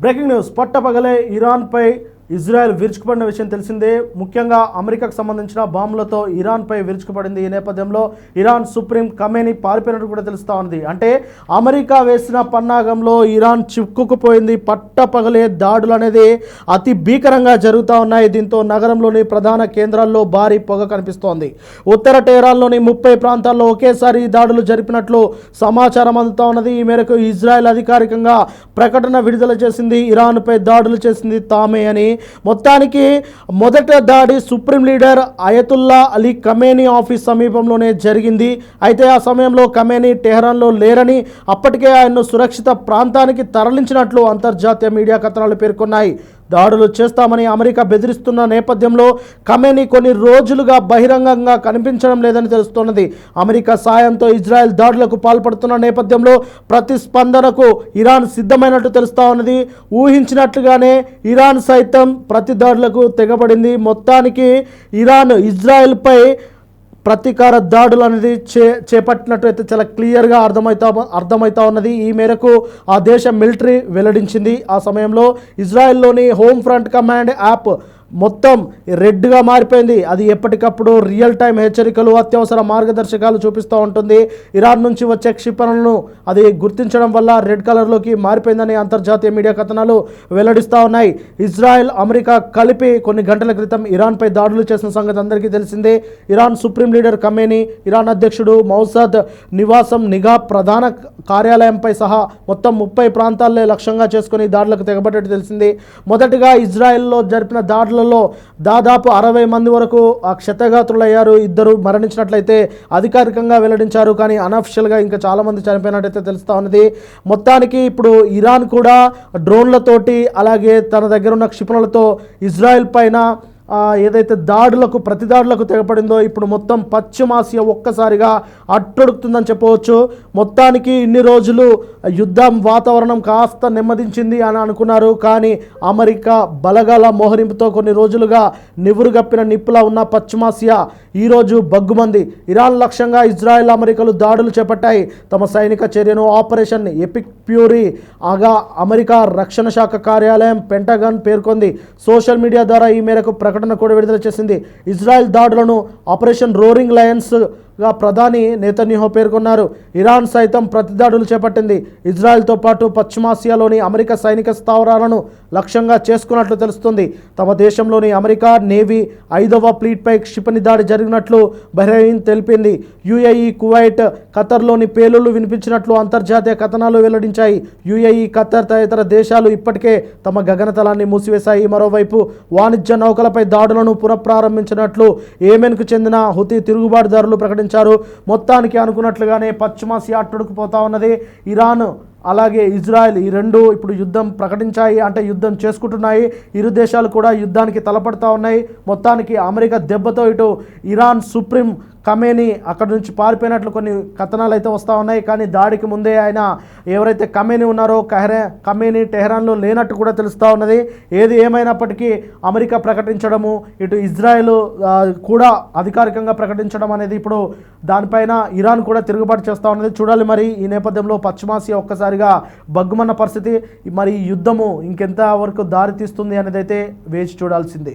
Breaking news పట్టపగలే ఇరాన్పై Israel విరుచుకుపడిన విషయం తెలిసిందే. ముఖ్యంగా అమెరికాకు సంబంధించిన బాంబులతో ఇరాన్పై విరుచుకుపడింది. ఈ నేపథ్యంలో ఇరాన్ సుప్రీం ఖమేనీ పారిపోయినట్టు కూడా తెలుస్తూ ఉంది. అంటే అమెరికా వేసిన పన్నాగంలో ఇరాన్ చిక్కుకుపోయింది. పట్టపగలే దాడులు అనేది అతి భీకరంగా జరుగుతూ ఉన్నాయి. దీంతో నగరంలోని ప్రధాన కేంద్రాల్లో భారీ పొగ కనిపిస్తోంది. ఉత్తర టెహరాన్లోని 30 ప్రాంతాల్లో ఒకేసారి దాడులు జరిపినట్లు సమాచారం అందుతూ ఉన్నది. ఈ మేరకు ఇజ్రాయెల్ అధికారికంగా ప్రకటన విడుదల చేసింది. ఇరాన్పై దాడులు చేసింది తామే అని. మొత్తానికి మొదట దాడి supreme leader Ayatollah Ali Khamenei office సమీపంలోనే జరిగింది. అయితే ఆ సమయంలో ఖమేనీ టెహరాన్లో లేరని, అప్పటికే ఆయన్ను సురక్షిత ప్రాంతానికి తరలించినట్లు అంతర్జాతీయ మీడియా కథనాలు పేర్కొన్నాయి. దాడులు చేస్తామని అమెరికా బెదిరిస్తున్న నేపథ్యంలో ఖమేనీ కొన్ని రోజులుగా బహిరంగంగా కనిపించడం లేదని తెలుస్తున్నది. అమెరికా సాయంతో ఇజ్రాయెల్ దాడులకు పాల్పడుతున్న నేపథ్యంలో ప్రతిస్పందనకు ఇరాన్ సిద్ధమైనట్టు తెలుస్తూ ఉన్నది. ఊహించినట్లుగానే ఇరాన్ సైతం ప్రతి దాడులకు తెగబడింది. మొత్తానికి ఇరాన్ ఇజ్రాయెల్పై ప్రతీకార దాడులు అనేది చేపట్టినట్టు అయితే చాలా క్లియర్గా అర్థమవుతా ఉన్నది. ఈ మేరకు ఆ దేశ మిలిటరీ వెల్లడించింది. ఆ సమయంలో ఇజ్రాయెల్లోని హోమ్ ఫ్రంట్ కమాండ్ యాప్ మొత్తం రెడ్గా మారిపోయింది. అది ఎప్పటికప్పుడు రియల్ టైం హెచ్చరికలు, అత్యవసర మార్గదర్శకాలు చూపిస్తూ ఉంటుంది. ఇరాన్ నుంచి వచ్చే క్షిపణులను అది గుర్తించడం వల్ల రెడ్ కలర్లోకి మారిపోయిందని అంతర్జాతీయ మీడియా కథనాలు వెల్లడిస్తూ ఉన్నాయి. ఇజ్రాయెల్, అమెరికా కలిపి కొన్ని గంటల క్రితం ఇరాన్పై దాడులు చేసిన సంగతి అందరికీ తెలిసిందే. Iran supreme leader Khamenei, Iran అధ్యక్షుడు మౌసాద్ నివాసం, నిఘా ప్రధాన కార్యాలయంపై సహా మొత్తం 30 ప్రాంతాల్లో లక్ష్యంగా చేసుకుని దాడులకు తెగబడ్డట్టు తెలిసింది. మొదటగా ఇజ్రాయెల్లో జరిపిన దాడులలో దాదాపు 60 మంది వరకు క్షతగాత్రులయ్యారు. 2 మరణించినట్లయితే అధికారికంగా వెల్లడించారు. కానీ అనఫిషియల్గా ఇంకా చాలామంది చనిపోయినట్టయితే తెలుస్తూ ఉన్నది. మొత్తానికి ఇప్పుడు ఇరాన్ కూడా డ్రోన్లతోటి అలాగే తన దగ్గర ఉన్న క్షిపణులతో ఇజ్రాయెల్ పైన ఏదైతే ప్రతి దాడులకు తెగపడిందో ఇప్పుడు మొత్తం పశ్చిమాసియా ఒక్కసారిగా అట్టొడుకుతుందని చెప్పవచ్చు. మొత్తానికి ఇన్ని రోజులు యుద్ధం వాతావరణం కాస్త నెమ్మదించింది అని అనుకున్నారు. కానీ అమెరికా బలగాల మోహరింపుతో కొన్ని రోజులుగా నివురుగప్పిన నిప్పులా ఉన్న పశ్చిమాసియా ఈరోజు బగ్గుమంది. ఇరాన్ లక్ష్యంగా ఇజ్రాయెల్, అమెరికాలు దాడులు చేపట్టాయి. తమ సైనిక చర్యను ఆపరేషన్ ఎపిక్ ఫ్యూరీ ఆగా అమెరికా రక్షణ శాఖ కార్యాలయం పెంటగాన్ పేర్కొంది. సోషల్ మీడియా ద్వారా ఈ మేరకు ప్రకటన కూడా విడుదల చేసింది. ఇజ్రాయెల్ దాడులను ఆపరేషన్ రోరింగ్ లయన్స్గా ప్రధాని నెతన్యాహు పేర్కొన్నారు. ఇరాన్ సైతం ప్రతిదాడులు చేపట్టింది. ఇజ్రాయెల్తో పాటు పశ్చిమాసియాలోని అమెరికా సైనిక స్థావరాలను లక్ష్యంగా చేసుకున్నట్లు తెలుస్తుంది. తమ దేశంలోని అమెరికా నేవీ 5వ ఫ్లీట్పై క్షిపణి దాడి జరిగినట్లు బహ్రెయిన్ తెలిపింది. యుఏఈ, కువైట్, ఖతర్లోని పేలుళ్లు వినిపించినట్లు అంతర్జాతీయ కథనాలు వెల్లడించాయి. యుఏఈ, ఖతర్ తదితర దేశాలు ఇప్పటికే తమ గగనతలాన్ని మూసివేశాయి. మరోవైపు వాణిజ్య నౌకలపై దాడులను పునఃప్రారంభించినట్లు యెమెన్కు చెందిన హుతీ తిరుగుబాటుదారులు ప్రకటించారు. మొత్తానికి అనుకున్నట్లుగానే పశ్చిమాసియా అట్టుడుకుపోతా ఉన్నది. ఇరాన్ అలాగే ఇజ్రాయెల్ ఈ రెండు ఇప్పుడు యుద్ధం ప్రకటించాయి, అంటే యుద్ధం చేసుకుంటున్నాయి. ఇరు దేశాలు కూడా యుద్ధానికి తలపడతా ఉన్నాయి. మొత్తానికి అమెరికా దెబ్బతో ఇటు ఇరాన్ సుప్రీం ఖమేనీ అక్కడి నుంచి పారిపోయినట్లు కొన్ని కథనాలు అయితే వస్తూ ఉన్నాయి. కానీ దాడికి ముందే ఆయన ఎవరైతే ఖమేనీ ఉన్నారో ఖమేనీ టెహరాన్లో లేనట్టు కూడా తెలుస్తూ ఉన్నది. ఏది ఏమైనప్పటికీ అమెరికా ప్రకటించడము, ఇటు ఇజ్రాయెల్ కూడా అధికారికంగా ప్రకటించడం అనేది ఇప్పుడు దానిపైన ఇరాన్ కూడా తిరుగుబాటు చేస్తూ ఉన్నది. చూడాలి మరి ఈ నేపథ్యంలో పశ్చిమాసియా ఒక్కసారిగా బగ్గుమన్న పరిస్థితి. మరి యుద్ధము ఇంకెంత వరకు దారి తీస్తుంది అనేది అయితే వేచి చూడాల్సిందే.